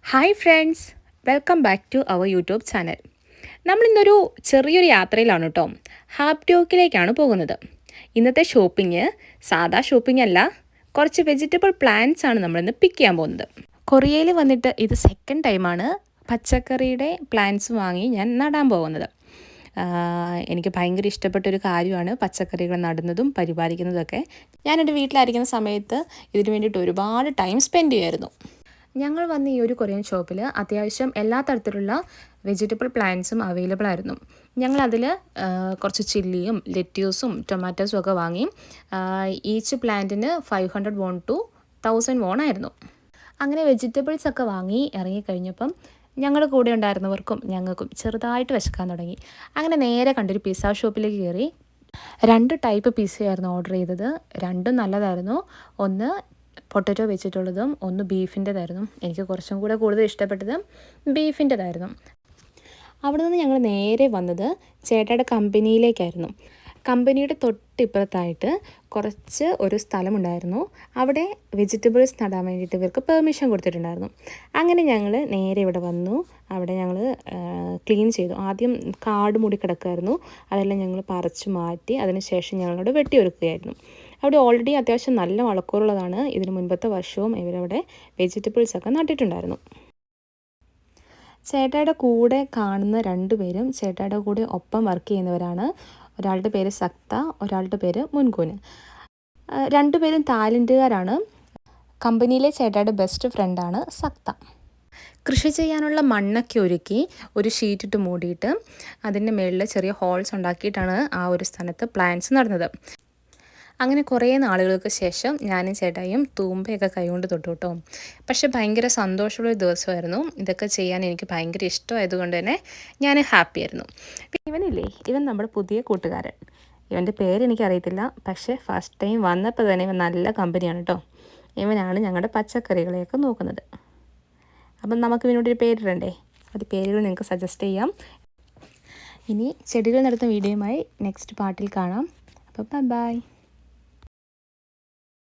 Hi friends, welcome back to our YouTube channel. നമ്മളിന്നൊരു ചെറിയൊരു യാത്രയിലാണ് കേട്ടോ. ഹാപ്റ്റോക്കിലേക്കാണ് പോകുന്നത്. ഇന്നത്തെ ഷോപ്പിംഗ് സാധാ ഷോപ്പിംഗ് അല്ല, കുറച്ച് വെജിറ്റബിൾ പ്ലാന്റ്സ് ആണ് നമ്മളിന്ന് പിക്ക് ചെയ്യാൻ പോകുന്നത്. കൊറിയയിൽ വന്നിട്ട് ഇത് സെക്കൻഡ് ടൈമാണ് പച്ചക്കറിയുടെ പ്ലാന്റ്സ് വാങ്ങി ഞാൻ നടാൻ പോകുന്നത്. എനിക്ക് ഭയങ്കര ഇഷ്ടപ്പെട്ടൊരു കാര്യമാണ് പച്ചക്കറികൾ നടുന്നതും പരിപാലിക്കുന്നതൊക്കെ. ഞാനെൻ്റെ വീട്ടിലായിരിക്കുന്ന സമയത്ത് ഇതിനു വേണ്ടിയിട്ട് ഒരുപാട് ടൈം സ്പെൻഡ് ചെയ്യുമായിരുന്നു. ഞങ്ങൾ വന്ന ഈ ഒരു കൊറിയൻ ഷോപ്പിൽ അത്യാവശ്യം എല്ലാ തരത്തിലുള്ള വെജിറ്റബിൾ പ്ലാന്റ്സും അവൈലബിൾ ആയിരുന്നു. ഞങ്ങളതിൽ കുറച്ച് ചില്ലിയും ലെറ്റ്യൂസും ടൊമാറ്റോസും ഒക്കെ വാങ്ങി. ഈച്ച് പ്ലാന്റിന് 500 വോൺ ടു 1000 വോൺ ആയിരുന്നു. അങ്ങനെ വെജിറ്റബിൾസ് ഒക്കെ വാങ്ങി ഇറങ്ങിക്കഴിഞ്ഞപ്പം ഞങ്ങളുടെ കൂടെ ഉണ്ടായിരുന്നവർക്കും ഞങ്ങൾക്കും ചെറുതായിട്ട് വിശക്കാൻ തുടങ്ങി. അങ്ങനെ നേരെ കണ്ടൊരു പിസ്സ ഷോപ്പിലേക്ക് കയറി. 2 ടൈപ്പ് പിസ്സയായിരുന്നു ഓർഡർ ചെയ്തത്. രണ്ടും നല്ലതായിരുന്നു. ഒന്ന് പൊട്ടറ്റോ വെച്ചിട്ടുള്ളതും ഒന്ന് ബീഫിൻ്റെതായിരുന്നു. എനിക്ക് കുറച്ചും കൂടെ കൂടുതൽ ഇഷ്ടപ്പെട്ടത് ബീഫിൻ്റെതായിരുന്നു. അവിടെ നിന്ന് ഞങ്ങൾ നേരെ വന്നത് ചേട്ടയുടെ കമ്പനിയിലേക്കായിരുന്നു. കമ്പനിയുടെ തൊട്ടിപ്പുറത്തായിട്ട് കുറച്ച് ഒരു സ്ഥലമുണ്ടായിരുന്നു. അവിടെ വെജിറ്റബിൾസ് നടാൻ വേണ്ടിയിട്ട് ഇവർക്ക് പെർമിഷൻ കൊടുത്തിട്ടുണ്ടായിരുന്നു. അങ്ങനെ ഞങ്ങൾ നേരെ ഇവിടെ വന്നു. അവിടെ ഞങ്ങൾ ക്ലീൻ ചെയ്തു. ആദ്യം കാട് മൂടി കിടക്കുമായിരുന്നു. അതെല്ലാം ഞങ്ങൾ പറിച്ചു മാറ്റി അതിനുശേഷം ഞങ്ങളോട് വെട്ടിയൊരുക്കുകയായിരുന്നു. അവിടെ ഓൾറെഡി അത്യാവശ്യം നല്ല വളക്കൂറുള്ളതാണ്. ഇതിന് മുൻപത്തെ വർഷവും ഇവരവിടെ വെജിറ്റബിൾസൊക്കെ നട്ടിട്ടുണ്ടായിരുന്നു. ചേട്ടായുടെ കൂടെ കാണുന്ന 2 പേരും ചേട്ടായുടെ കൂടെ ഒപ്പം വർക്ക് ചെയ്യുന്നവരാണ്. ഒരാളുടെ പേര് സക്ത, ഒരാളുടെ പേര് മുൻകൂന്. 2 പേരും തായ്ലൻഡുകാരാണ്. കമ്പനിയിലെ ചേട്ടായുടെ ബെസ്റ്റ് ഫ്രണ്ടാണ് സക്ത. കൃഷി ചെയ്യാനുള്ള മണ്ണൊക്കെ ഒരുക്കി ഒരു ഷീറ്റിട്ട് മൂടിയിട്ട് അതിൻ്റെ മുകളിൽ ചെറിയ ഹോൾസ് ഉണ്ടാക്കിയിട്ടാണ് ആ ഒരു സ്ഥലത്ത് പ്ലാന്റ്സ് നടുന്നത്. അങ്ങനെ കുറേ നാളുകൾക്ക് ശേഷം ഞാനും ചേട്ടായും തൂമ്പയൊക്കെ കൈകൊണ്ട് തൊട്ടു കേട്ടോ. പക്ഷേ ഭയങ്കര സന്തോഷമുള്ളൊരു ദിവസമായിരുന്നു. ഇതൊക്കെ ചെയ്യാൻ എനിക്ക് ഭയങ്കര ഇഷ്ടമായതുകൊണ്ട് തന്നെ ഞാൻ ഹാപ്പി ആയിരുന്നു. ഇവനില്ലേ, ഇവൻ നമ്മുടെ പുതിയ കൂട്ടുകാരൻ. ഇവൻ്റെ പേരെനിക്കറിയത്തില്ല, പക്ഷേ ഫസ്റ്റ് ടൈം വന്നപ്പോൾ തന്നെ ഇവൻ നല്ല കമ്പനിയാണ് കേട്ടോ. ഇവനാണ് ഞങ്ങളുടെ പച്ചക്കറികളെയൊക്കെ നോക്കുന്നത്. അപ്പം നമുക്ക് ഇവനോടൊരു പേരിടണ്ടേ? അത് പേരുകൾ നിങ്ങൾക്ക് സജസ്റ്റ് ചെയ്യാം. ഇനി ചെടികൾ നടത്തുന്ന വീഡിയോയുമായി നെക്സ്റ്റ് പാർട്ടിൽ കാണാം. അപ്പോൾ ബൈ.